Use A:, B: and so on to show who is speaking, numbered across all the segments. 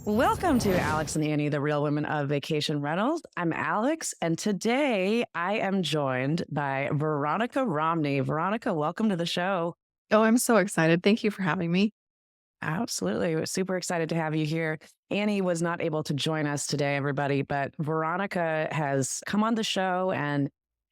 A: Welcome to Alex and Annie, the Real Women of Vacation Rentals. I'm Alex, and today I am joined by Veronica Romney. Veronica, welcome to the show.
B: Oh, I'm so excited. Thank you for having me.
A: Absolutely. We're super excited to have you here. Annie was not able to join us today, everybody, but Veronica has come on the show. And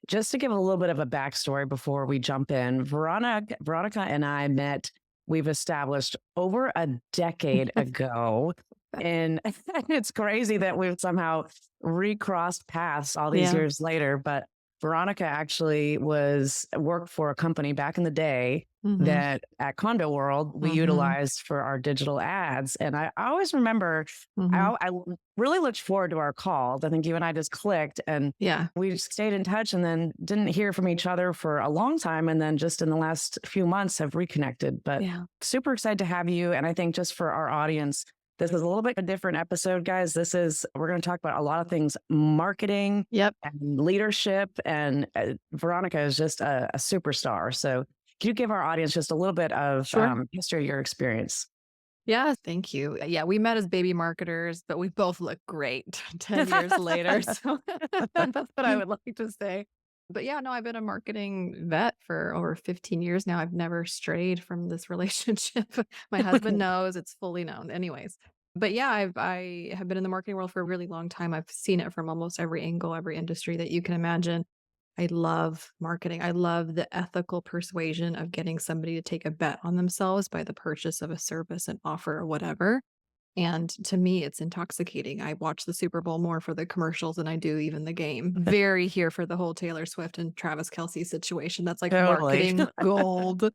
A: just to give a little bit of a backstory before we jump in, Veronica and I met, we've established over a decade ago. And it's crazy that we've somehow recrossed paths all these
B: Yeah.
A: years later. But Veronica actually worked for a company back in the day
B: Mhm.
A: that at Condo World we
B: Mhm.
A: utilized for our digital ads. And I always remember
B: Mhm.
A: I really looked forward to our calls. I think you and I just clicked and
B: Yeah.
A: we just stayed in touch and then didn't hear from each other for a long time. And then just in the last few months have reconnected. But
B: Yeah.
A: super excited to have you. And I think just for our audience, this is a little bit a different episode, guys. We're going to talk about a lot of things marketing
B: Yep.
A: and leadership. And Veronica is just a superstar. So, can you give our audience just a little bit of
B: Sure.
A: history of your experience?
B: Yeah. Thank you. Yeah. We met as baby marketers, but we both look great 10 years later. So that's what I would like to say. But yeah, no, I've been a marketing vet for over 15 years now. I've never strayed from this relationship. My husband knows, it's fully known. Anyways. But yeah, I have been in the marketing world for a really long time. I've seen it from almost every angle, every industry that you can imagine. I love marketing. I love the ethical persuasion of getting somebody to take a bet on themselves by the purchase of a service, an offer, or whatever. And to me, it's intoxicating. I watch the Super Bowl more for the commercials than I do even the game. Very here for the whole Taylor Swift and Travis Kelsey situation. That's like
A: Totally.
B: marketing gold.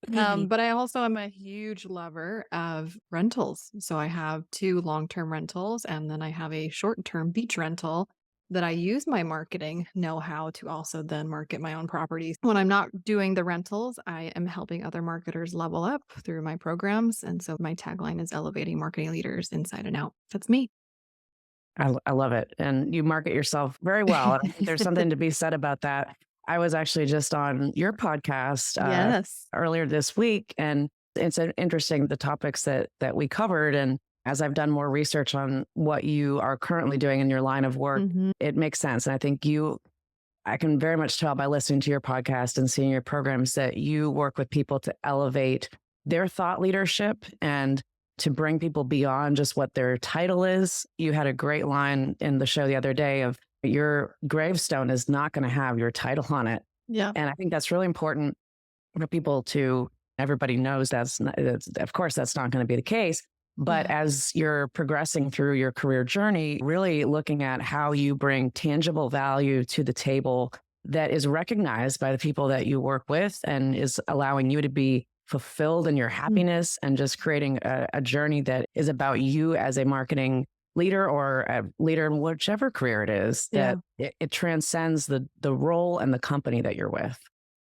B: But I also am a huge lover of rentals. So I have two long-term rentals and then I have a short-term beach rental that I use my marketing know-how to also then market my own properties. When I'm not doing the rentals, I am helping other marketers level up through my programs. And so my tagline is elevating marketing leaders inside and out. That's me.
A: I love it. And you market yourself very well. And I think there's something to be said about that. I was actually just on your podcast
B: Yes.
A: earlier this week, and it's interesting the topics that we covered. And as I've done more research on what you are currently doing in your line of work,
B: Mhm.
A: it makes sense. And I think I can very much tell by listening to your podcast and seeing your programs that you work with people to elevate their thought leadership and to bring people beyond just what their title is. You had a great line in the show the other day of your gravestone is not going to have your title on it.
B: Yeah.
A: And I think that's really important for people to, everybody knows of course, that's not going to be the case. But
B: Yeah.
A: as you're progressing through your career journey, really looking at how you bring tangible value to the table that is recognized by the people that you work with and is allowing you to be fulfilled in your
B: Mm.
A: happiness and just creating a journey that is about you as a marketing leader or a leader in whichever career it is,
B: Yeah.
A: that it transcends the role and the company that you're with.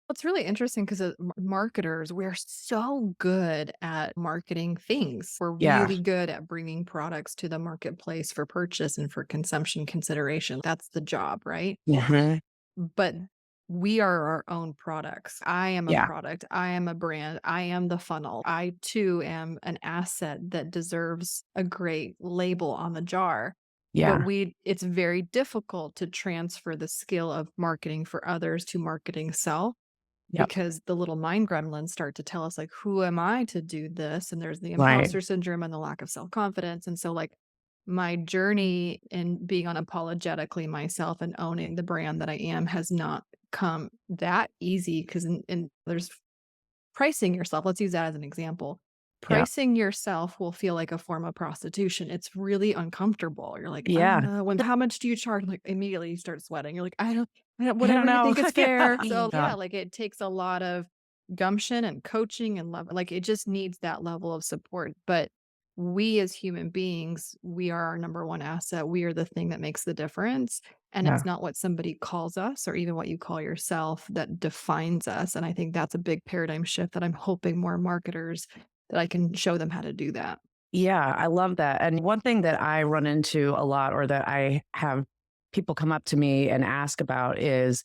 B: It's really interesting because as marketers, we're so good at marketing things. We're
A: Yeah.
B: really good at bringing products to the marketplace for purchase and for consumption consideration. That's the job, right?
A: Mhm.
B: But we are our own products. I am a
A: Yeah.
B: product. I am a brand. I am the funnel. I too am an asset that deserves a great label on the jar. But
A: Yeah.
B: it's very difficult to transfer the skill of marketing for others to marketing self
A: Yep.
B: because the little mind gremlins start to tell us like, who am I to do this? And there's the
A: Right.
B: imposter syndrome and the lack of self-confidence. And so like my journey in being unapologetically myself and owning the brand that I am has not come that easy because there's pricing yourself. Let's use that as an example.
A: Yeah.
B: Pricing yourself will feel like a form of prostitution. It's really uncomfortable. You're like,
A: Yeah.
B: how much do you charge? Like immediately you start sweating. You're like, I don't
A: I don't
B: whatever you
A: know.
B: think is fair. So
A: Yeah.
B: yeah, like it takes a lot of gumption and coaching and love. Like it just needs that level of support. But we as human beings, we are our number one asset. We are the thing that makes the difference. And
A: Yeah.
B: it's not what somebody calls us or even what you call yourself that defines us. And I think that's a big paradigm shift that I'm hoping more marketers that I can show them how to do that.
A: Yeah, I love that. And one thing that I run into a lot or that I have people come up to me and ask about is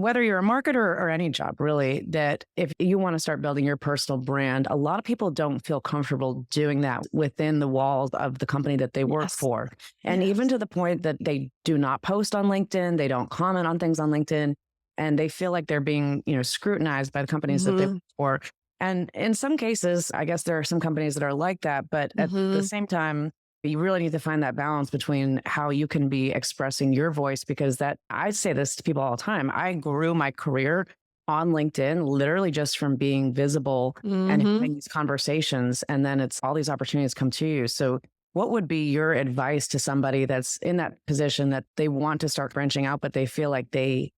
A: whether you're a marketer or any job, really, that if you want to start building your personal brand, a lot of people don't feel comfortable doing that within the walls of the company that they work
B: Yes.
A: for. And even
B: Yes.
A: to the point that they do not post on LinkedIn, they don't comment on things on LinkedIn, and they feel like they're being, scrutinized by the companies that they work
B: Hmm.
A: for. And in some cases, I guess there are some companies that are like that, but at the
B: Hmm.
A: same time, you really need to find that balance between how you can be expressing your voice, because that I say this to people all the time. I grew my career on LinkedIn literally just from being visible and
B: Hmm.
A: having these conversations. And then it's all these opportunities come to you. So what would be your advice to somebody that's in that position that they want to start branching out, but they feel like they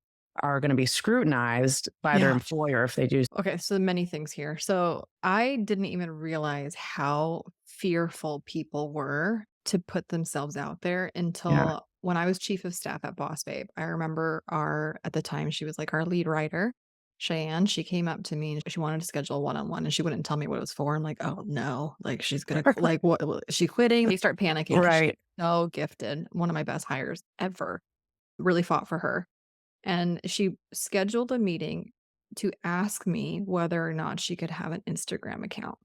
A: are going to be scrutinized by their
B: Yeah.
A: employer if they do?
B: Okay, so many things here. So I didn't even realize how fearful people were to put themselves out there
A: Yeah.
B: until when I was chief of staff at Boss Babe. I remember at the time, she was like our lead writer, Cheyenne. She came up to me and she wanted to schedule a one-on-one and she wouldn't tell me what it was for. I'm like, oh no, like she's gonna, like, what is she quitting? They start panicking because she's
A: Right.
B: so gifted. One of my best hires ever. Really fought for her. And she scheduled a meeting to ask me whether or not she could have an Instagram account.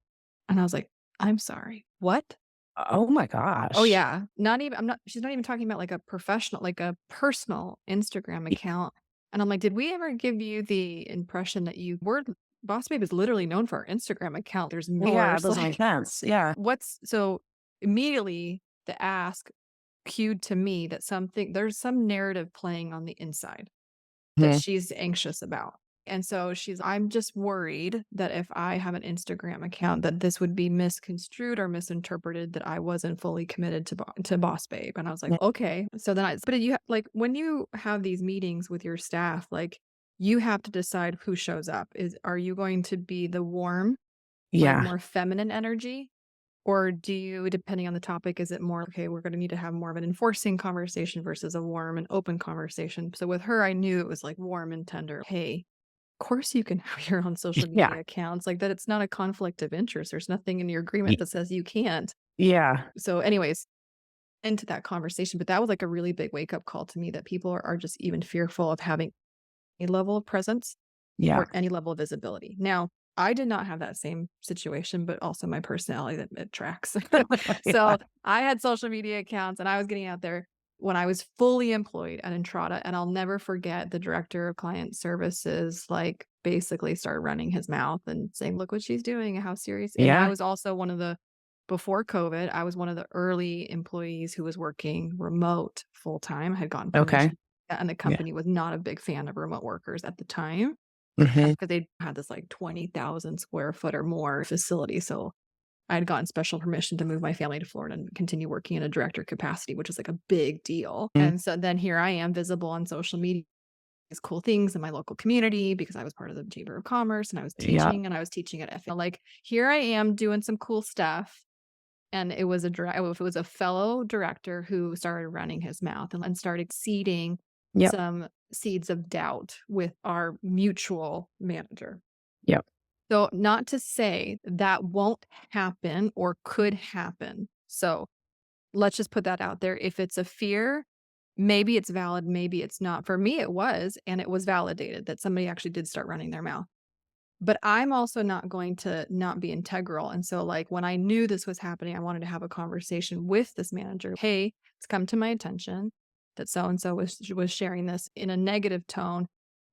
B: And I was like, "I'm sorry, what?"
A: Oh my
B: Oh,
A: gosh.
B: yeah. Not even she's not even talking about like a professional, like a personal Instagram account. And I'm like, "Did we ever give you the impression that you were Boss Babe is literally known for our Instagram account. There's
A: Yeah, it
B: more."
A: doesn't make
B: Like,
A: sense. Yeah.
B: what's so immediately the ask cued to me that there's some narrative playing on the inside that
A: Mhm.
B: she's anxious about. And so I'm just worried that if I have an Instagram account, that this would be misconstrued or misinterpreted that I wasn't fully committed to Boss Babe. And I was like,
A: Yeah.
B: okay. So then but like when you have these meetings with your staff, like you have to decide who shows up. Are you going to be the warm, like
A: Yeah.
B: more feminine energy? Or do you, depending on the topic, is it more, okay, we're going to need to have more of an enforcing conversation versus a warm and open conversation? So with her, I knew it was like warm and tender. Hey, of course you can have your own social
A: Yeah.
B: media accounts, like that. It's not a conflict of interest. There's nothing in your agreement
A: Y-
B: that says you can't.
A: Yeah.
B: So, anyways, into that conversation. But that was like a really big wake up call to me that people are just even fearful of having a level of presence
A: Yeah.
B: or any level of visibility. Now, I did not have that same situation, but also my personality that it tracks.
A: Yeah.
B: So I had social media accounts and I was getting out there when I was fully employed at Entrada. And I'll never forget the director of client services, like basically started running his mouth and saying, look what she's doing, how serious. And I
A: Yeah.
B: was also before COVID, I was one of the early employees who was working remote full time, had gotten
A: Okay.
B: permission. And the
A: Yeah.
B: company was not a big fan of remote workers at the time
A: Hmm.
B: because they had this like 20,000 square foot or more facility. So I had gotten special permission to move my family to Florida and continue working in a director capacity, which is like a big deal. And so then here I am visible on social media, these cool things in my local community because I was part of the Chamber of Commerce and I was
A: Yeah.
B: teaching at FA. Like here I am doing some cool stuff. And it was a fellow director who started running his mouth and started seeding
A: Yep.
B: some seeds of doubt with our mutual manager.
A: Yep.
B: So, not to say that won't happen or could happen. So, let's just put that out there. If it's a fear, maybe it's valid, maybe it's not. For me, it was, and it was validated that somebody actually did start running their mouth. But I'm also not going to not be integral. And so, like, when I knew this was happening, I wanted to have a conversation with this manager. Hey, it's come to my attention that so and so was sharing this in a negative tone.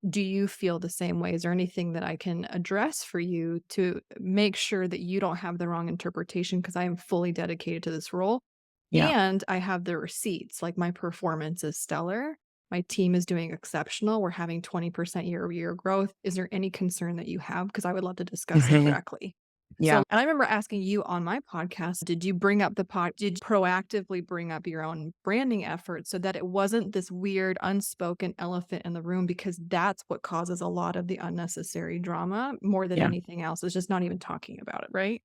B: Do you feel the same way? Is there anything that I can address for you to make sure that you don't have the wrong interpretation? Because I am fully dedicated to this role.
A: Yeah.
B: And I have the receipts, like my performance is stellar. My team is doing exceptional. We're having 20% year over year growth. Is there any concern that you have? Because I would love to discuss it
A: Hmm.
B: directly.
A: Yeah.
B: So, and I remember asking you on my podcast, did you did you proactively bring up your own branding efforts so that it wasn't this weird unspoken elephant in the room? Because that's what causes a lot of the unnecessary drama more than
A: Yeah.
B: anything else. It's just not even talking about it, right?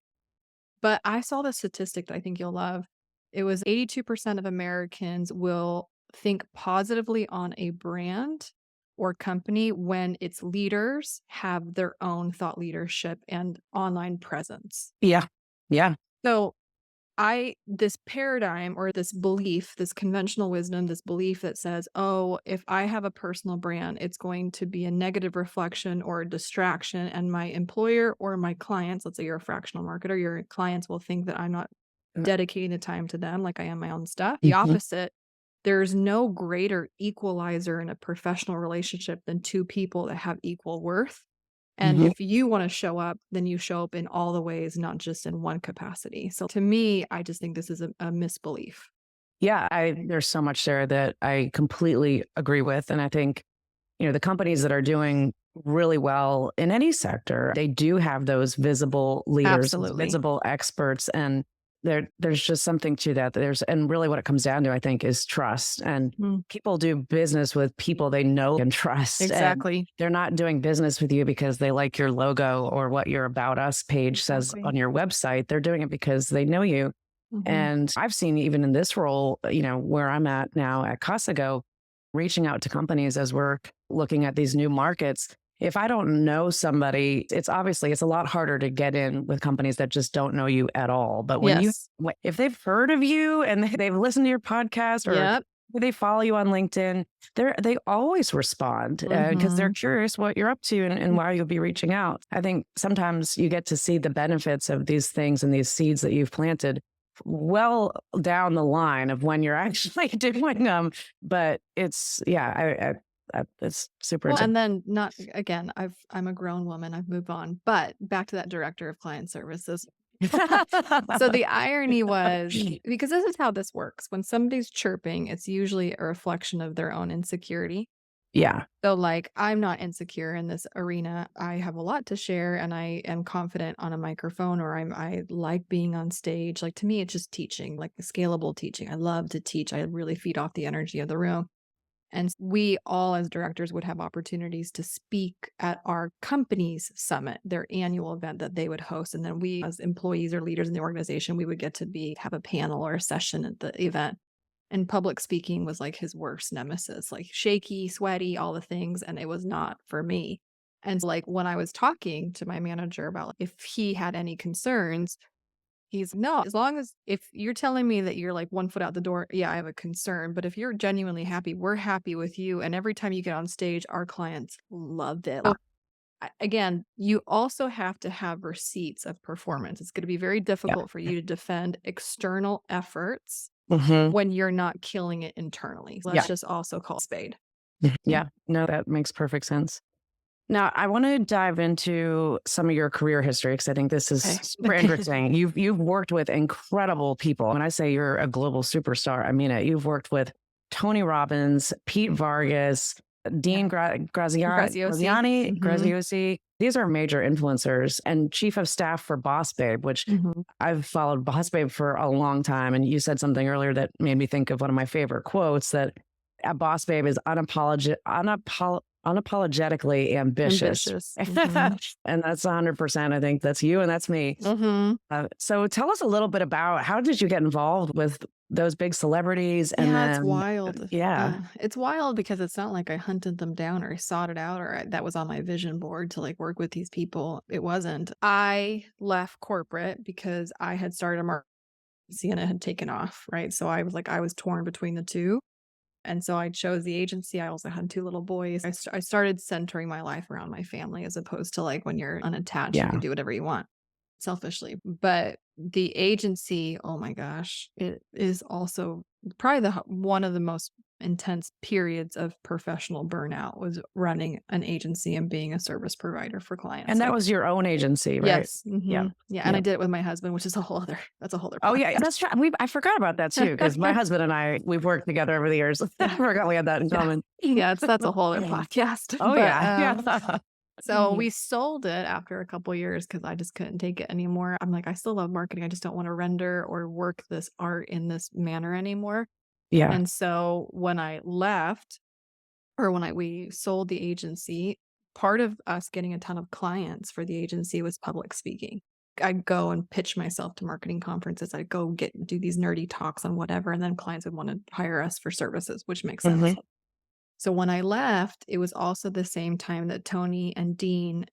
B: But I saw the statistic that I think you'll love. It was 82% of Americans will think positively on a brand or company when its leaders have their own thought leadership and online presence.
A: Yeah. Yeah.
B: So this paradigm or this belief, this conventional wisdom, this belief that says, oh, if I have a personal brand, it's going to be a negative reflection or a distraction. And my employer or my clients, let's say you're a fractional marketer, your clients will think that I'm not dedicating the time to them like I am my own stuff. The
A: Mhm.
B: opposite. There's no greater equalizer in a professional relationship than two people that have equal worth. And
A: Mhm.
B: if you want to show up, then you show up in all the ways, not just in one capacity. So to me, I just think this is a misbelief.
A: Yeah, there's so much there that I completely agree with. And I think, the companies that are doing really well in any sector, they do have those visible leaders, those
B: Absolutely.
A: visible experts. And there's just something to that. And really what it comes down to, I think, is trust. And
B: Mm,
A: people do business with people they know and trust. And
B: exactly.
A: they're not doing business with you because they like your logo or what your About Us page says
B: Exactly.
A: on your website. They're doing it because they know you.
B: Mhm.
A: And I've seen even in this role, where I'm at now at Casago, reaching out to companies as we're looking at these new markets. If I don't know somebody, it's a lot harder to get in with companies that just don't know you at all. But
B: Yes.
A: if they've heard of you and they've listened to your podcast or
B: Yep.
A: they follow you on LinkedIn, they always respond because they're
B: Mhm.
A: curious what you're up to and why you'll be reaching out. I think sometimes you get to see the benefits of these things and these seeds that you've planted well down the line of when you're actually doing them. But it's, yeah, it's super
B: Well,
A: interesting.
B: and then not again, I'm a grown woman, I've moved on. But back to that director of client services. So the irony was because this is how this works. When somebody's chirping, it's usually a reflection of their own insecurity.
A: Yeah.
B: So, like, I'm not insecure in this arena. I have a lot to share and I am confident on a microphone or I like being on stage. Like, to me, it's just teaching, like scalable teaching. I love to teach. I really feed off the energy of the room. And we all, as directors, would have opportunities to speak at our company's summit, their annual event that they would host. And then we, as employees or leaders in the organization, we would get to have a panel or a session at the event. And public speaking was like his worst nemesis, like shaky, sweaty, all the things. And it was not for me. And so, like, when I was talking to my manager about if he had any concerns, he's no, as long as if you're telling me that you're like 1 foot out the door, yeah, I have a concern. But if you're genuinely happy, we're happy with you. And every time you get on stage, our clients love it. So, again, you also have to have receipts of performance. It's going to be very
A: Yeah.
B: difficult for you to defend external efforts
A: Hmm.
B: when you're not killing it internally. Let's
A: Yeah.
B: just also call a spade.
A: Yeah. No, that makes perfect sense. Now, I want to dive into some of your career history because I think this is
B: Okay.
A: super interesting. You've worked with incredible people. When I say you're a global superstar, I mean it. You've worked with Tony Robbins, Pete Vargas,
B: Yeah.
A: Dean
B: Graziosi. Mhm.
A: Graziosi. These are major influencers and chief of staff for Boss Babe, which
B: Mhm.
A: I've followed Boss Babe for a long time. And you said something earlier that made me think of one of my favorite quotes that a Boss Babe is unapologetically ambitious.
B: Ambitious. Mhm.
A: And that's 100%. I think that's you and that's me.
B: Mhm.
A: So tell us a little bit about how did you get involved with those big celebrities? And
B: Yeah, it's
A: then,
B: wild.
A: yeah,
B: It's wild because it's not like I hunted them down or I sought it out or that was on my vision board to like work with these people. It wasn't. I left corporate because I had started a marketing agency and it had taken off, right? So I was torn between the two. And so I chose the agency. I also had two little boys. I started centering my life around my family as opposed to like when you're unattached, you can
A: yeah.
B: do whatever you want selfishly. But the agency, oh my gosh, it is also probably one of the most intense periods of professional burnout was running an agency and being a service provider for clients.
A: And that
B: Like,
A: was your own agency, right?
B: yes,
A: Yeah.
B: yeah, and I
A: Yeah.
B: did it with my husband, which is that's a whole other
A: Oh, yeah.
B: podcast.
A: That's true. I forgot about that too, because my husband and we've worked together over the years. I
B: Yeah,
A: forgot we had that in
B: yeah,
A: common.
B: yeah. That's a whole other podcast.
A: Oh,
B: But
A: yeah. Yeah.
B: so we sold it after a couple years because I just couldn't take it anymore. I'm like, I still love marketing. I just don't want to render or work this art in this manner anymore.
A: Yeah.
B: And so when I left, or when we sold the agency, part of us getting a ton of clients for the agency was public speaking. I'd go and pitch myself to marketing conferences. I'd go do these nerdy talks on whatever, and then clients would want to hire us for services, which makes sense.
A: Mhm.
B: So when I left, it was also the same time that Tony and Dean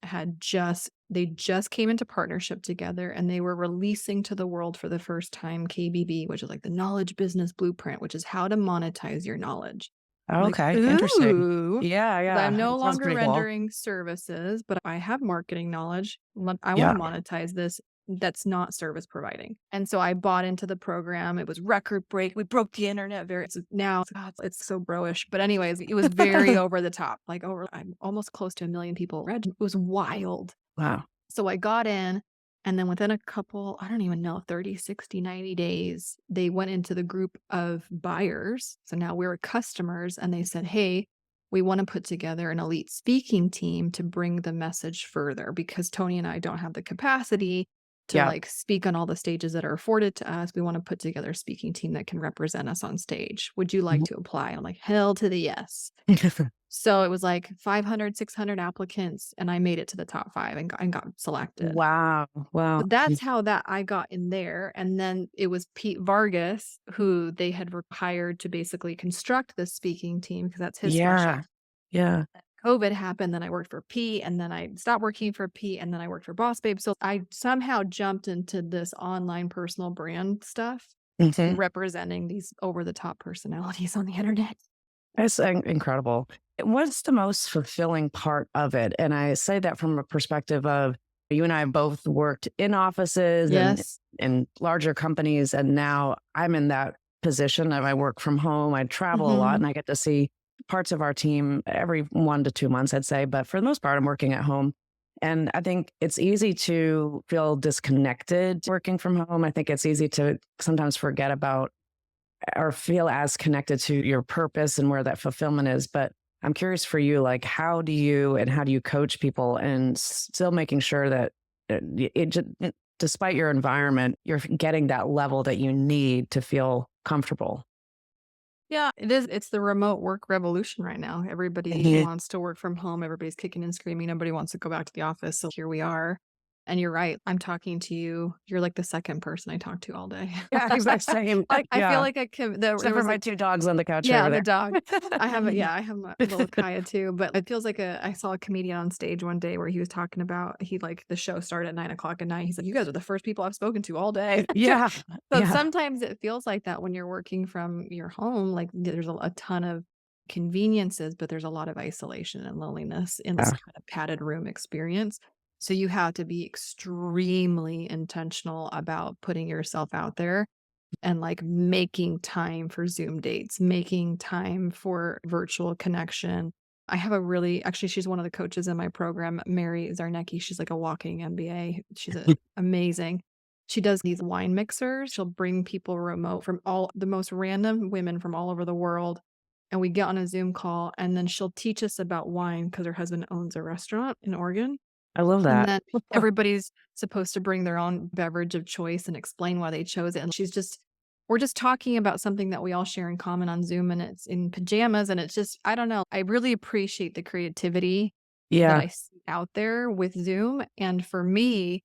B: they just came into partnership together, and they were releasing to the world for the first time KBB, which is like the Knowledge Business Blueprint, which is how to monetize your knowledge. I'm like,
A: Okay, interesting.
B: ooh,
A: Yeah,
B: 'cause I'm
A: yeah.
B: no
A: It sounds
B: longer
A: pretty cool.
B: rendering services, but I have marketing knowledge. I want
A: Yeah.
B: to monetize this. That's not service providing. And so I bought into the program. It was record break. We broke the internet now God, it's so bro-ish. But anyways, it was very over the top. Like I'm almost close to 1 million people read. It was wild.
A: Wow.
B: So I got in, and then within a couple, I don't even know, 30, 60, 90 days, they went into the group of buyers. So now we were customers, and they said, hey, we want to put together an elite speaking team to bring the message further, because Tony and I don't have the capacity to
A: Yeah.
B: like speak on all the stages that are afforded to us. We want to put together a speaking team that can represent us on stage. Would you like to apply? I'm like, hell to the yes. So it was like 500, 600 applicants, and I made it to the top 5 and got selected.
A: Wow. Wow.
B: But that's how that I got in there. And then it was Pete Vargas who they had hired to basically construct the speaking team, because that's his
A: Yeah.
B: specialty.
A: Yeah.
B: COVID happened, then I worked for Pete, and then I stopped working for Pete, and then I worked for Boss Babe. So I somehow jumped into this online personal brand stuff,
A: Mhm.
B: representing these over the top personalities on the internet.
A: It's incredible. What's the most fulfilling part of it? And I say that from a perspective of you and I both worked in offices and
B: Yes.
A: in larger companies. And now I'm in that position of I work from home. I travel a lot
B: Mhm.
A: and I get to see parts of our team every 1 to 2 months, I'd say. But for the most part, I'm working at home. And I think it's easy to feel disconnected working from home. I think it's easy to sometimes forget about or feel as connected to your purpose and where that fulfillment is. But I'm curious for you, like, how do you coach people and still making sure that despite your environment, you're getting that level that you need to feel comfortable?
B: Yeah, it is. It's the remote work revolution right now. Everybody
A: Mhm.
B: wants to work from home. Everybody's kicking and screaming. Nobody wants to go back to the office. So here we are. And you're right. I'm talking to you. You're like the second person I talk to all day.
A: Yeah, exact same.
B: I feel
A: Yeah.
B: like I can.
A: Except
B: There
A: for
B: was
A: my
B: a
A: 2 dogs on the couch
B: Yeah,
A: over
B: the
A: there.
B: dog. I have my little Kaya too, but it feels like I saw a comedian on stage one day where he was talking about the show started at 9 o'clock at night. He's like, you guys are the first people I've spoken to all day.
A: Yeah.
B: So
A: Yeah.
B: sometimes it feels like that when you're working from your home, like there's a ton of conveniences, but there's a lot of isolation and loneliness in this
A: Yeah.
B: kind of padded room experience. So you have to be extremely intentional about putting yourself out there and like making time for Zoom dates, making time for virtual connection. I have actually, she's one of the coaches in my program, Mary Zarnecki. She's like a walking MBA. She's amazing. She does these wine mixers. She'll bring people remote from all the most random women from all over the world. And we get on a Zoom call, and then she'll teach us about wine because her husband owns a restaurant in Oregon.
A: I love
B: And
A: that.
B: then everybody's supposed to bring their own beverage of choice and explain why they chose it. And we're just talking about something that we all share in common on Zoom, and it's in pajamas. And it's just, I don't know. I really appreciate the creativity that
A: Yeah.
B: I see out there with Zoom. And for me,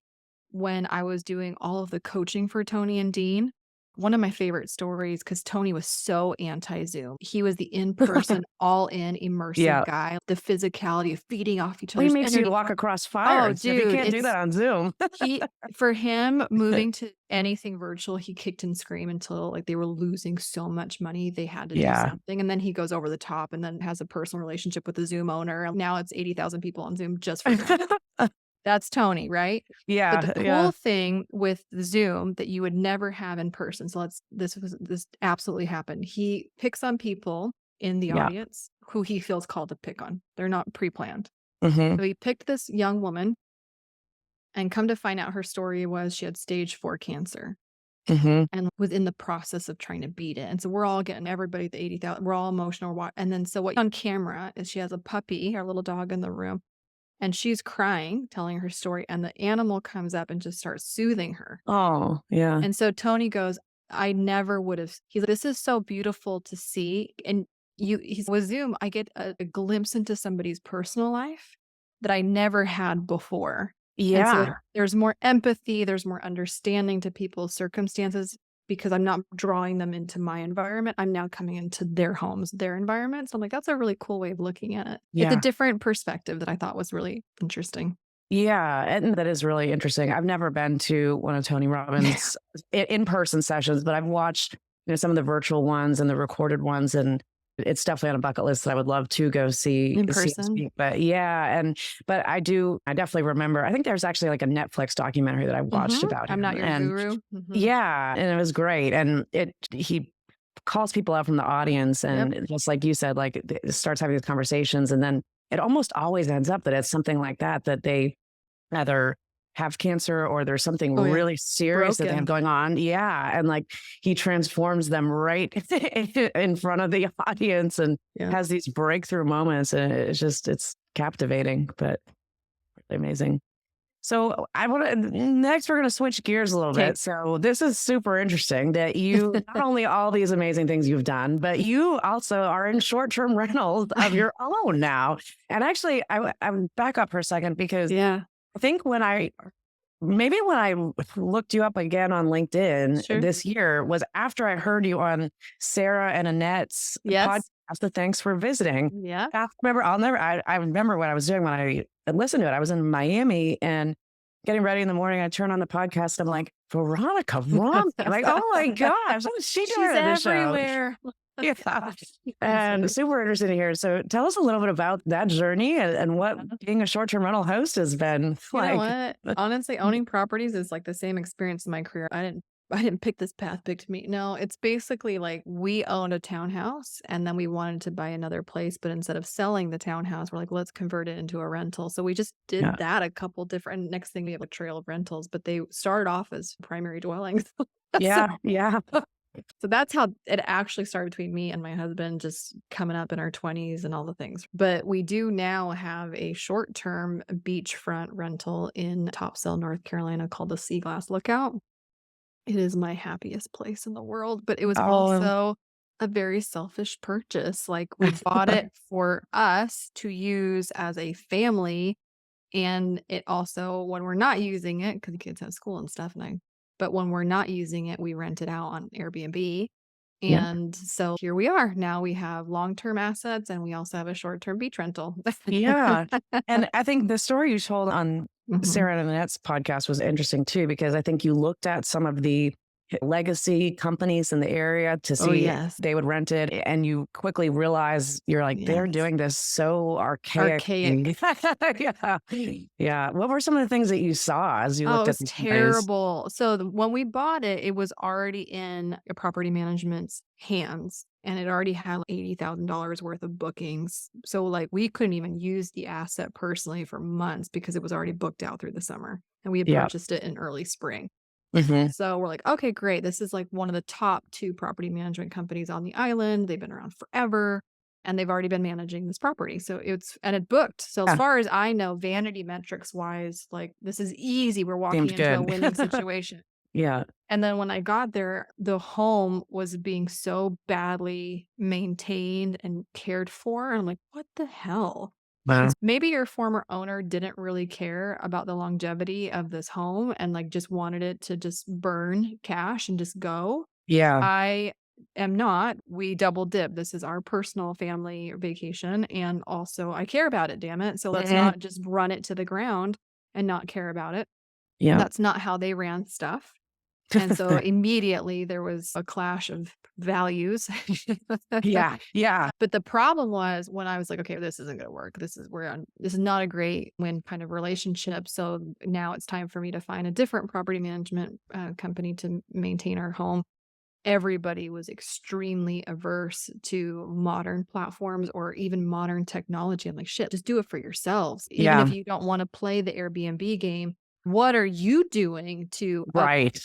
B: when I was doing all of the coaching for Tony and Dean, one of my favorite stories, because Tony was so anti-Zoom. He was the in-person, all-in, immersive
A: Yeah.
B: guy, the physicality of feeding off each
A: He
B: other's
A: makes you
B: energy.
A: walk across fire
B: Oh,
A: and stuff. You
B: dude,
A: can't do that on Zoom.
B: for him, moving to anything virtual, he kicked and screamed until like they were losing so much money, they had to do
A: Yeah.
B: something. And then he goes over the top and then has a personal relationship with the Zoom owner. And now it's 80,000 people on Zoom just for him. That's Tony, right? But the
A: Yeah. Yeah.
B: cool thing with the Zoom that you would never have in person. So this absolutely happened. He picks on people in the
A: Yeah.
B: audience who he feels called to pick on. They're not pre-planned.
A: Mhm.
B: So he picked this young woman, and come to find out her story was she had stage 4 cancer
A: Mhm.
B: and was in the process of trying to beat it. And so we're all getting everybody at the 80,000. We're all emotional. And then so what on camera is she has a puppy, our little dog in the room, and she's crying, telling her story. And the animal comes up and just starts soothing her.
A: Oh, yeah.
B: And so Tony goes, I never would have. He's like, this is so beautiful to see. And with Zoom, I get a glimpse into somebody's personal life that I never had before. And so
A: Yeah.
B: there's more empathy, there's more understanding to people's circumstances because I'm not drawing them into my environment. I'm now coming into their homes, their environments. I'm like, that's a really cool way of looking at it. It's a
A: Yeah.
B: different perspective that I thought was really interesting.
A: Yeah, and that is really interesting. I've never been to one of Tony Robbins' in-person sessions, but I've watched, some of the virtual ones and the recorded ones, and it's definitely on a bucket list that I would love to go see
B: In
A: him
B: person.
A: speak. But yeah, but I definitely remember. I think there's actually like a Netflix documentary that I watched about
B: I'm
A: him,
B: not your
A: and
B: guru.
A: yeah, and it was great. And he calls people out from the audience,
B: Yep.
A: and just like you said, like it starts having these conversations, and then it almost always ends up that it's something like that they either have cancer or there's something
B: Oh, yeah.
A: really serious that they have
B: Broken.
A: going on. Yeah. And like he transforms them right in front of the audience and
B: Yeah.
A: has these breakthrough moments. And it's captivating, but really amazing. So next we're going to switch gears a little
B: Okay.
A: bit. So this is super interesting that you, not only all these amazing things you've done, but you also are in short-term rentals of your own now. And actually I'm back up for a second because
B: Yeah.
A: I think when I looked you up again on LinkedIn
B: Sure.
A: this year was after I heard you on Sarah and Annette's podcast.
B: Yes.
A: So thanks for visiting.
B: Yeah.
A: I remember what I was doing when I listened to it. I was in Miami and getting ready in the morning. I turn on the podcast. I'm like, Veronica Romney. I'm like, oh my gosh, what is she
B: She's
A: doing at the show?
B: everywhere.
A: Yeah. And super interested to hear. So tell us a little bit about that journey and what being a short-term rental host has been
B: You know
A: like.
B: what? Honestly, owning properties is like the same experience in my career. I didn't pick this path picked me. No, it's basically like we owned a townhouse and then we wanted to buy another place, but instead of selling the townhouse, we're like, let's convert it into a rental. So we just did
A: Yeah.
B: that a couple different. Next thing we have a trail of rentals, but they started off as primary dwellings.
A: Yeah. Yeah.
B: So that's how it actually started between me and my husband, just coming up in our 20s and all the things. But we do now have a short-term beachfront rental in Topsail, North Carolina called the Sea Glass Lookout. It is my happiest place in the world, but it was
A: Oh,
B: also a very selfish purchase. Like we bought it for us to use as a family. And it also, when we're not using it, because the kids have school and stuff, but when we're not using it, we rent it out on Airbnb.
A: yeah.
B: And so here we are. Now we have long-term assets and we also have a short-term beach rental.
A: Yeah. And I think the story you told on
B: Mhm.
A: Sarah and Annette's podcast was interesting too, because I think you looked at some of the legacy companies in the area to
B: Oh,
A: see if
B: yes.
A: they would rent it. And you quickly realize you're like, they're
B: Yes.
A: doing this so archaic.
B: Archaic.
A: Yeah. Yeah. What were some of the things that you saw as you
B: Oh, it
A: looked at
B: was
A: these companies?
B: terrible. So when we bought it, it was already in a property management's hands and it already had like $80,000 worth of bookings. So like we couldn't even use the asset personally for months because it was already booked out through the summer and we had
A: Yeah.
B: purchased it in early spring.
A: Hmm.
B: So we're like, okay, great. This is like one of the top 2 property management companies on the island. They've been around forever and they've already been managing this property. So it booked. So as
A: Yeah.
B: far as I know, vanity metrics wise, like this is easy. We're walking
A: Seemed
B: into a
A: good.
B: winning situation.
A: Yeah.
B: And then when I got there, the home was being so badly maintained and cared for. And I'm like, what the hell?
A: Wow.
B: Maybe your former owner didn't really care about the longevity of this home and like just wanted it to just burn cash and just go.
A: Yeah.
B: I am not. We double dip. This is our personal family vacation. And also, I care about it, damn it. So let's
A: Mhm.
B: not just run it to the ground and not care about it.
A: Yeah.
B: That's not how they ran stuff. And so immediately there was a clash of values.
A: Yeah. Yeah.
B: But the problem was when I was like, okay, this isn't going to work. This is not a great win kind of relationship. So now it's time for me to find a different property management company to maintain our home. Everybody was extremely averse to modern platforms or even modern technology. I'm like, shit, just do it for yourselves. Even if
A: Yeah.
B: you don't want to play the Airbnb game, what are you doing to
A: Right.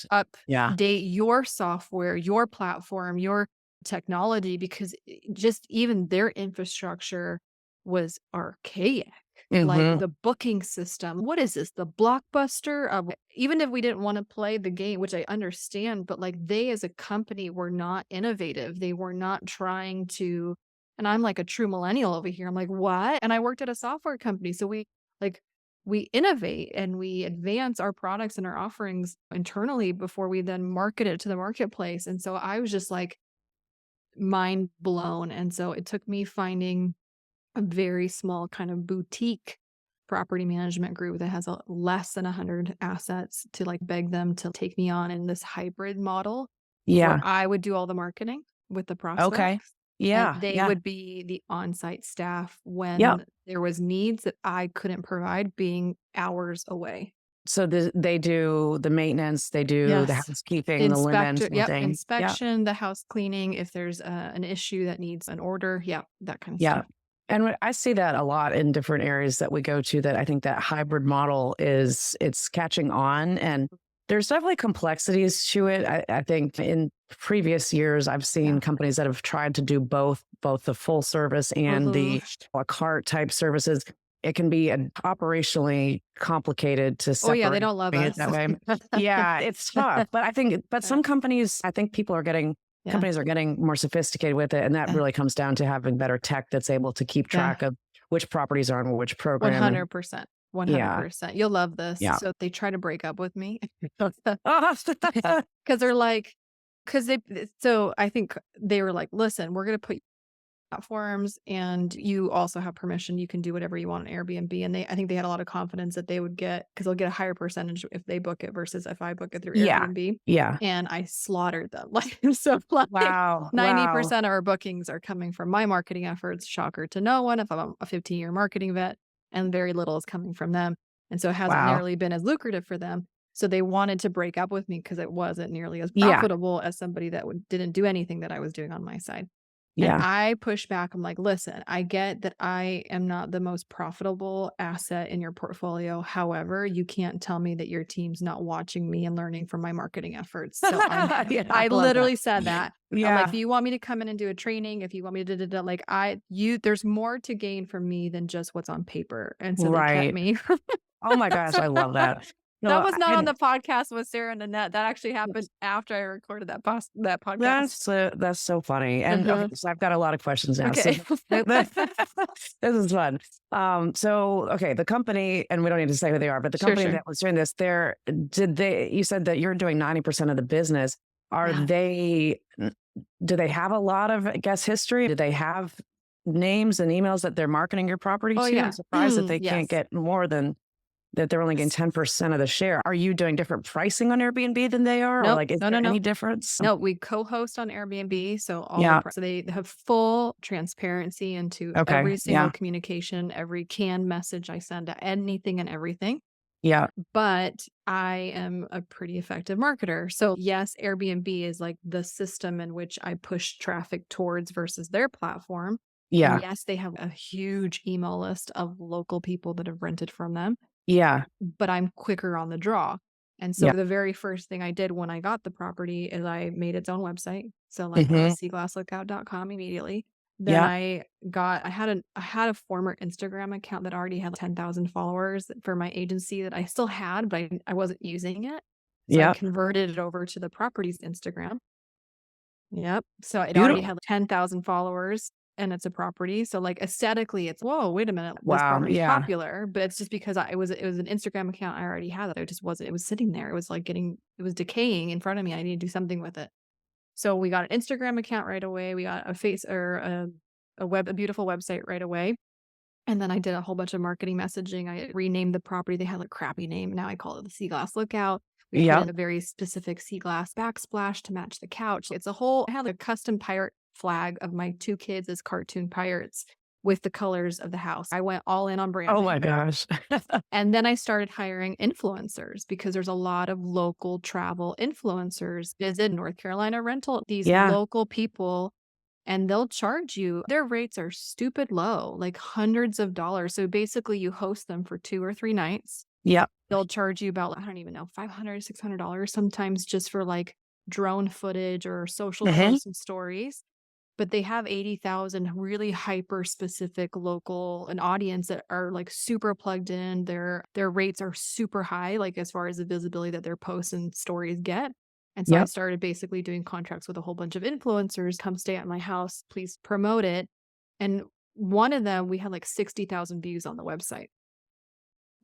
A: Yeah.
B: update your software, your platform, your technology? Because just even their infrastructure was archaic. Like
A: Hmm.
B: the booking system. What is this? The blockbuster of even if we didn't want to play the game, which I understand, but like they as a company were not innovative. They were not trying to, and I'm like a true millennial over here. I'm like, what? And I worked at a software company. So we like we innovate and we advance our products and our offerings internally before we then market it to the marketplace. And so I was just like mind blown. And so it took me finding a very small kind of boutique property management group that has less than 100 assets to like beg them to take me on in this hybrid model where
A: Yeah.
B: I would do all the marketing with the
A: Okay.
B: prospects and
A: Yeah.
B: they
A: Yeah.
B: would be the on-site staff
A: Yep.
B: when there was needs that I couldn't provide being hours away.
A: So they do the maintenance, they do the
B: Yes.
A: housekeeping, the linens,
B: Yep.
A: everything. Yeah.
B: Inspection, the house cleaning, if there's an issue that needs an order. Yeah. That kind of
A: Yeah.
B: stuff.
A: And I see that a lot in different areas that we go to, that I think that hybrid model it's catching on, and there's definitely complexities to it. I think in previous years, I've seen
B: Yeah.
A: companies that have tried to do both the full service and the a la carte type services. It can be operationally complicated to
B: Oh, yeah. They
A: separate
B: don't love
A: it
B: us.
A: that way. Yeah, it's tough. But I think, some companies, I think people are getting,
B: Yeah.
A: companies are getting more sophisticated with it. And that really comes down to having better tech that's able to keep track of which properties are on which program.
B: 100%. 100%. You'll love this.
A: Yeah.
B: So they try to break up with me
A: Oh,
B: because they're like, so I think they were like, listen, we're going to put platforms and you also have permission. You can do whatever you want on Airbnb. And I think they had a lot of confidence that they would get, because they'll get a higher percentage if they book it versus if I book it through
A: yeah.
B: Airbnb.
A: Yeah.
B: And I slaughtered them. Like, so like
A: Wow.
B: 90% of our bookings are coming from my marketing efforts. Shocker to no one if I'm a 15-year marketing vet, and very little is coming from them. And so it hasn't
A: Wow.
B: nearly been as lucrative for them. So they wanted to break up with me because it wasn't nearly as
A: Yeah.
B: profitable as somebody that didn't do anything that I was doing on my side.
A: Yeah.
B: And I push back. I'm like, listen, I get that I am not the most profitable asset in your portfolio. However, you can't tell me that your team's not watching me and learning from my marketing efforts. So
A: Yeah,
B: I
A: love
B: literally
A: that.
B: said that. I'm
A: Yeah.
B: like, if you want me to come in and do a training, if you want me to like there's more to gain from me than just what's on paper. And so they kept
A: Right.
B: me.
A: Oh my gosh, I love that.
B: That
A: No,
B: was not on the podcast with Sarah and Annette. That actually happened after I recorded that podcast.
A: that's so funny. And okay, so I've got a lot of questions now.
B: Okay.
A: So this is fun. So okay, the company, and we don't need to say who they are, but the company that was doing this, you said that you're doing 90% of the business. Do they have a lot of guest history? Do they have names and emails that they're marketing your property to?
B: Yeah.
A: I'm surprised that they
B: Yes.
A: can't get more than that. They're only getting 10% of the share. Are you doing different pricing on Airbnb than they are?
B: Nope.
A: Or like, is there any difference?
B: No, we co-host on Airbnb. So so they have full transparency into every single communication, every canned message I send, anything and everything.
A: Yeah.
B: But I am a pretty effective marketer. So yes, Airbnb is like the system in which I push traffic towards versus their platform.
A: Yeah.
B: And yes, they have a huge email list of local people that have rented from them.
A: Yeah.
B: But I'm quicker on the draw. And so the very first thing I did when I got the property is I made its own website. So like seaglasslookout.com immediately. Then I had a former Instagram account that already had 10,000 followers for my agency that I still had, but I wasn't using it. So I converted it over to the property's Instagram. Yep. So it already had 10,000 followers. And it's a property. So like aesthetically, it's, whoa, wait a minute. This property's popular, but it's just because it was an Instagram account I already had. It just wasn't, it was sitting there. It was like it was decaying in front of me. I need to do something with it. So we got an Instagram account right away. We got a beautiful website right away. And then I did a whole bunch of marketing messaging. I renamed the property. They had a crappy name. Now I call it the Sea Glass Lookout. We put in a very specific sea glass backsplash to match the couch. I had a custom pirate flag of my two kids as cartoon pirates with the colors of the house. I went all in on branding.
A: Oh my gosh.
B: And then I started hiring influencers because there's a lot of local travel influencers. Visit North Carolina rental, these local people, and they'll charge you. Their rates are stupid low, like hundreds of dollars. So basically you host them for 2 or 3 nights.
A: Yep.
B: They'll charge you about, I don't even know, $500, $600 sometimes just for like drone footage or social posts and stories. But they have 80,000 really hyper specific local an audience that are like super plugged in. Their rates are super high, like as far as the visibility that their posts and stories get. And so I started basically doing contracts with a whole bunch of influencers. Come stay at my house, please promote it. And one of them, we had like 60,000 views on the website.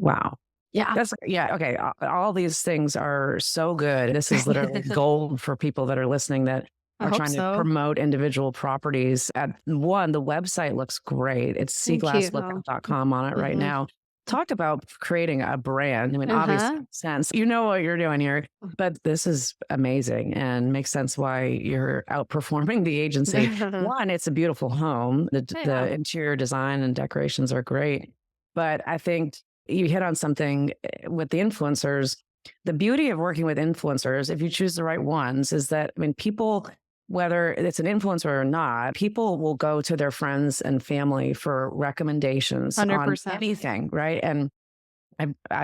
A: Wow.
B: Yeah.
A: Yeah. Okay. All these things are so good. This is literally gold for people that are listening that
B: I
A: are
B: hope
A: trying to
B: so.
A: promote individual properties. At one, the website looks great. It's
B: Thank you. Oh,
A: seaglasslookout.com on it right
B: mhm.
A: now. Talk about creating a brand. I mean, obviously,
B: Uh-huh.
A: makes sense. You know what you're doing here, but this is amazing and makes sense why you're outperforming the agency. One, it's a beautiful home.
B: Yeah.
A: The interior design and decorations are great. But I think you hit on something with the influencers. The beauty of working with influencers, if you choose the right ones, is that, I mean, people, whether it's an influencer or not, people will go to their friends and family for recommendations on
B: 100%.
A: anything, right? And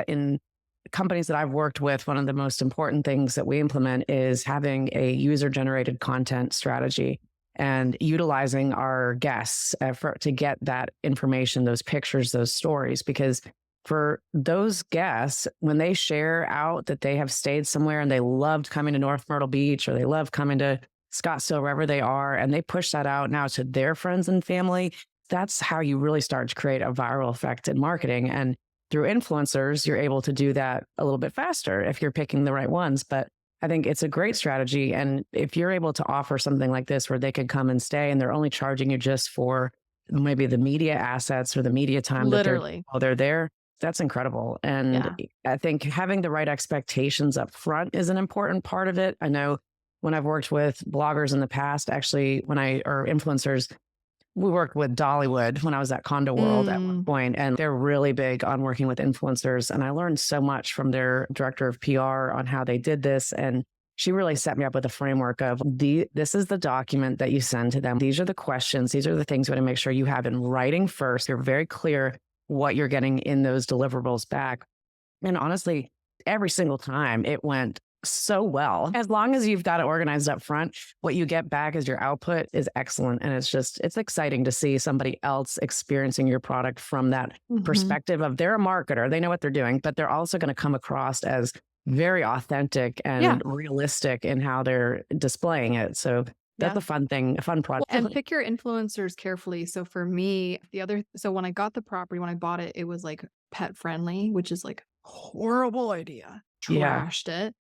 A: in companies that I've worked with, one of the most important things that we implement is having a user generated content strategy and utilizing our guests to get that information, those pictures, those stories. Because for those guests, when they share out that they have stayed somewhere and they loved coming to North Myrtle Beach or they love coming to Scottsdale, wherever they are, and they push that out now to their friends and family, that's how you really start to create a viral effect in marketing. And through influencers, you're able to do that a little bit faster if you're picking the right ones. But I think it's a great strategy. And if you're able to offer something like this where they can come and stay and they're only charging you just for maybe the media assets or the media time that
B: Literally.
A: while they're there, that's incredible. And
B: Yeah.
A: I think having the right expectations up front is an important part of it. I know when I've worked with bloggers in the past, actually, or influencers, we worked with Dollywood when I was at Condo World at one
B: Mm.
A: point, and they're really big on working with influencers. And I learned so much from their director of PR on how they did this. And she really set me up with a framework of this is the document that you send to them. These are the questions. These are the things you want to make sure you have in writing first. You're very clear what you're getting in those deliverables back. And honestly, every single time it went so well. As long as you've got it organized up front, what you get back as your output is excellent. And it's exciting to see somebody else experiencing your product from that
B: Mhm.
A: perspective of they're a marketer, they know what they're doing, but they're also going to come across as very authentic
B: Yeah.
A: and realistic in how they're displaying it. So that's
B: Yeah.
A: a fun thing, a fun
B: Well,
A: project.
B: and pick your influencers carefully. So for me, so when I got the property, when I bought it, it was like pet friendly, which is like horrible idea.
A: Yeah.
B: Trashed it.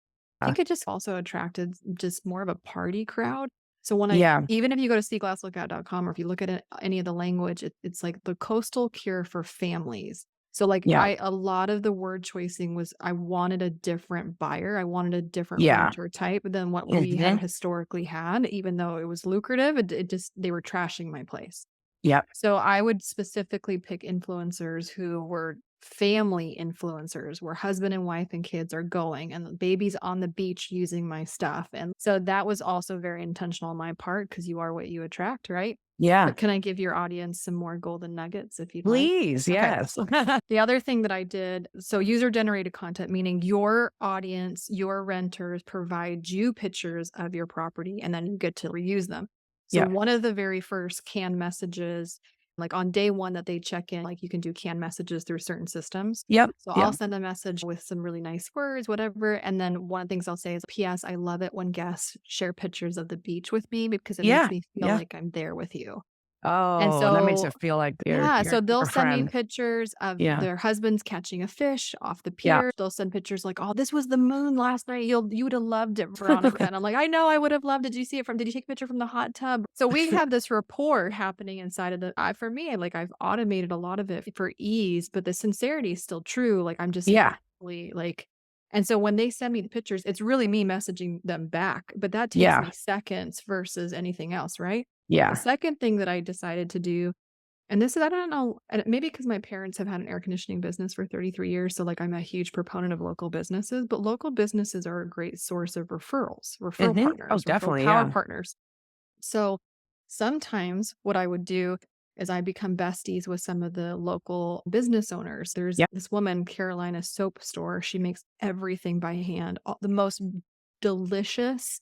B: I think it just also attracted just more of a party crowd. So
A: Yeah.
B: even if you go to seaglasslookout.com or if you look at any of the language, it's like the coastal cure for families. So like
A: Yeah.
B: a lot of the word choicing was I wanted a different buyer. I wanted a different
A: Yeah.
B: renter type than what we had
A: Mhm.
B: historically had, even though it was lucrative. It just, they were trashing my place.
A: Yep.
B: So I would specifically pick influencers who were family influencers, where husband and wife and kids are going and the baby's on the beach using my stuff. And so that was also very intentional on my part because you are what you attract, right?
A: Yeah.
B: But can I give your audience some more golden nuggets if you'd like?
A: Please.
B: Okay.
A: Yes.
B: The other thing that I did, so user generated content, meaning your audience, your renters provide you pictures of your property and then you get to reuse them. So
A: Yeah.
B: one of the very first canned messages, like on day one that they check in, like you can do canned messages through certain systems.
A: Yep.
B: So
A: Yep.
B: I'll send a message with some really nice words, whatever. And then one of the things I'll say is, P.S. I love it when guests share pictures of the beach with me because it makes
A: Yeah.
B: me feel
A: Yeah.
B: like I'm there with you. And
A: Oh, and that makes
B: so
A: it feel like
B: yeah, so they'll
A: your
B: send me
A: friend.
B: pictures of
A: Yeah.
B: their husbands catching a fish off the
A: Yeah.
B: pier. They'll send pictures like, "Oh, this was the moon last night. You would have loved it, Veronica." And I'm like, "I know, I would have loved it. Did you see it from? Did you take a picture from the hot tub?" So we have this rapport happening inside of for me, like I've automated a lot of it for ease, but the sincerity is still true. Like I'm just
A: Yeah.
B: naturally like, and so when they send me the pictures, it's really me messaging them back, but that takes
A: Yeah.
B: me seconds versus anything else, right? The
A: Yeah.
B: second thing that I decided to do, and this is, I don't know, and maybe because my parents have had an air conditioning business for 33 years. So, like, I'm a huge proponent of local businesses, but local businesses are a great source of referral
A: Mhm. Oh,
B: partners, referral
A: definitely.
B: power
A: Yeah.
B: partners. So, sometimes what I would do is I become besties with some of the local business owners. There's
A: Yep.
B: this woman, Carolina Soap Store. She makes everything by hand, the most delicious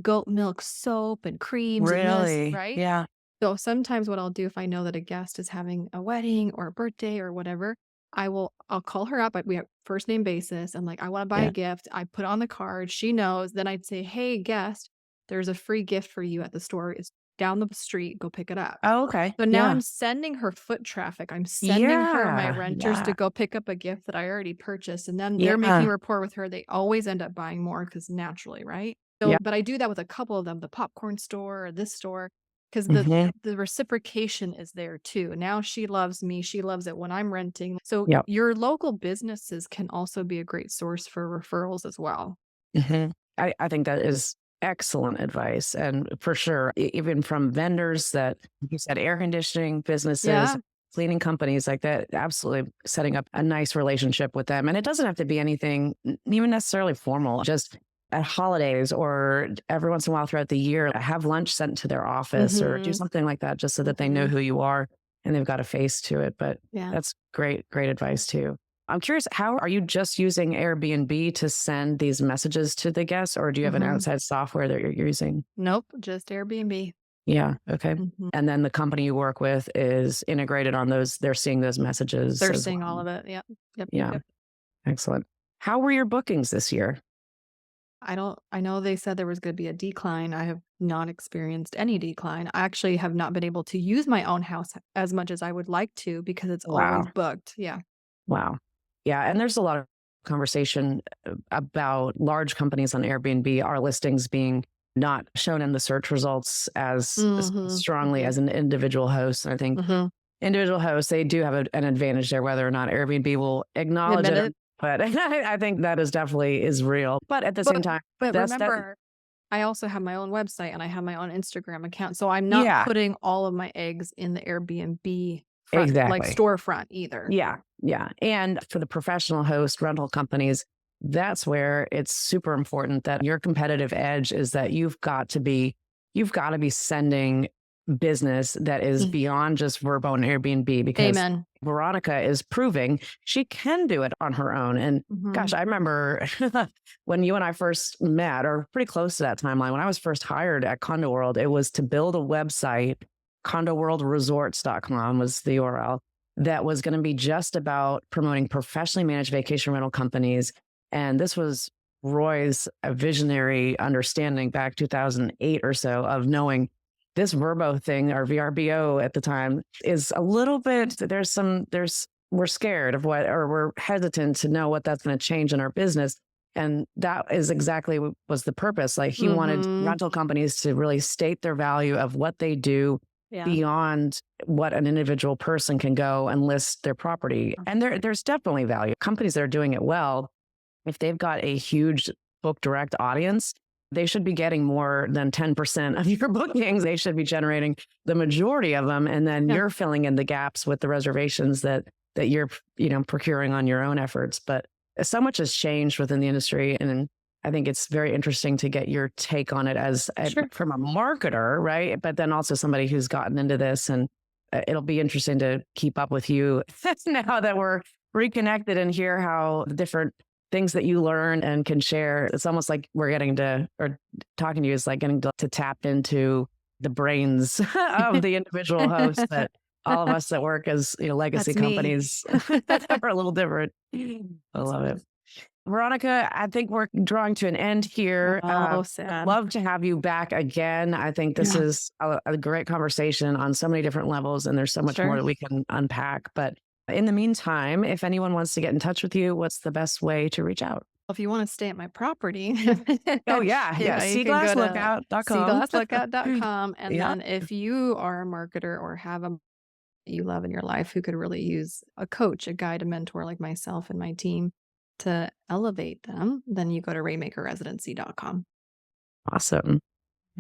B: goat milk soap and creams and this,
A: Really?
B: right?
A: Yeah.
B: So sometimes what I'll do if I know that a guest is having a wedding or a birthday or whatever, I'll call her up. We have first name basis. I'm like, I want to buy a
A: Yeah.
B: gift. I put on the card. She knows. Then I'd say, hey, guest, there's a free gift for you at the store. down the street, go pick it up.
A: Oh, okay.
B: So now
A: Yeah.
B: I'm sending her foot traffic. I'm sending her my
A: Yeah.
B: renters
A: Yeah.
B: to go pick up a gift that I already purchased. And then they're making
A: Yeah.
B: a rapport with her. They always end up buying more because naturally, right? So,
A: Yeah.
B: but I do that with a couple of them, the popcorn store or this store, because
A: Hmm.
B: the reciprocation is there too. Now she loves me. She loves it when I'm renting. So
A: Yep.
B: your local businesses can also be a great source for referrals as well.
A: Hmm. I think that is excellent advice. And for sure, even from vendors that you said, air conditioning businesses,
B: Yeah.
A: cleaning companies like that, absolutely setting up a nice relationship with them. And it doesn't have to be anything even necessarily formal, just at holidays or every once in a while throughout the year, have lunch sent to their office or do
B: Hmm.
A: something like that, just so that they know
B: Hmm.
A: who you are and they've got a face to it. But
B: Yeah.
A: that's great, great advice too. I'm curious, how are you just using Airbnb to send these messages to the guests, or do you have an
B: Hmm.
A: outside software that you're using?
B: Nope. Just Airbnb.
A: Yeah. Okay.
B: Hmm.
A: And then the company you work with is integrated on those. They're seeing those messages
B: They're
A: as
B: seeing all
A: well.
B: of it. Yep. Yep. Yep.
A: Yeah.
B: Yep.
A: Excellent. How were your bookings this year?
B: I know they said there was going to be a decline. I have not experienced any decline. I actually have not been able to use my own house as much as I would like to because it's always
A: Wow.
B: booked. Yeah.
A: Wow. Yeah. And there's a lot of conversation about large companies on Airbnb, our listings being not shown in the search results as
B: Mhm.
A: strongly
B: Mhm.
A: as an individual host. And I think
B: Mhm.
A: individual hosts, they do have an advantage there, whether or not Airbnb will acknowledge
B: Admit
A: it.
B: it.
A: But I think that is definitely is real. But at the same
B: But
A: time,
B: but
A: that's that.
B: remember, I also have my own website and I have my own Instagram account. So I'm not
A: Yeah,
B: putting all of my eggs in the Airbnb front, like
A: exactly.
B: storefront either.
A: Yeah, yeah. And for the professional host rental companies, that's where it's super important that your competitive edge is that you've got to be sending business that is
B: Mm.
A: beyond just Verbo and Airbnb, because
B: Amen.
A: Veronica is proving she can do it on her own. And gosh,
B: Mhm.
A: I remember when you and I first met, or pretty close to that timeline, when I was first hired at Condo World, it was to build a website. CondoWorldResorts.com was the URL that was going to be just about promoting professionally managed vacation rental companies. And this was Roy's visionary understanding back 2008 or so of knowing this Verbo thing, or VRBO at the time, is a little bit, we're scared of what, or we're hesitant to know what that's going to change in our business. And that is exactly what was the purpose. Like he wanted
B: Mhm.
A: rental companies to really state their value of what they do
B: Yeah.
A: beyond what an individual person can go and list their property. And there's definitely value. Companies that are doing it well, if they've got a huge book direct audience, they should be getting more than 10% of your bookings. They should be generating the majority of them. And then
B: Yeah.
A: you're filling in the gaps with the reservations that you're, procuring on your own efforts. But so much has changed within the industry. And I think it's very interesting to get your take on it
B: Sure.
A: from a marketer, right? But then also somebody who's gotten into this, and it'll be interesting to keep up with you now that we're reconnected and hear how the different things that you learn and can share. It's almost like we're getting to, or talking to you is like getting to tap into the brains of the individual hosts that all of us that work as legacy
B: That's me.
A: companies are a little different. I love it. Veronica, I think we're drawing to an end here.
B: Oh,
A: Would
B: sad.
A: love to have you back again. I think this
B: Yeah.
A: is a great conversation on so many different levels, and there's so much more
B: Sure.
A: that we can unpack. But in the meantime, if anyone wants to get in touch with you, what's the best way to reach out?
B: If you wanna stay at my property,
A: Oh, yeah. Yeah.
B: you can go to
A: Seaglasslookout.com.
B: seaglasslookout.com, and
A: Yeah.
B: then if you are a marketer or have a you love in your life who could really use a coach, a guide, a mentor like myself and my team to elevate them, then you go to rainmakerresidency.com.
A: Awesome.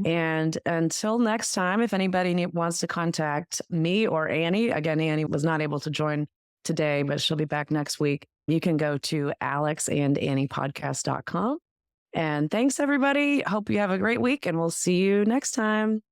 A: And until next time, if anybody wants to contact me or Annie, again, Annie was not able to join today, but she'll be back next week. You can go to alexandanniepodcast.com. And thanks, everybody. Hope you have a great week, and we'll see you next time.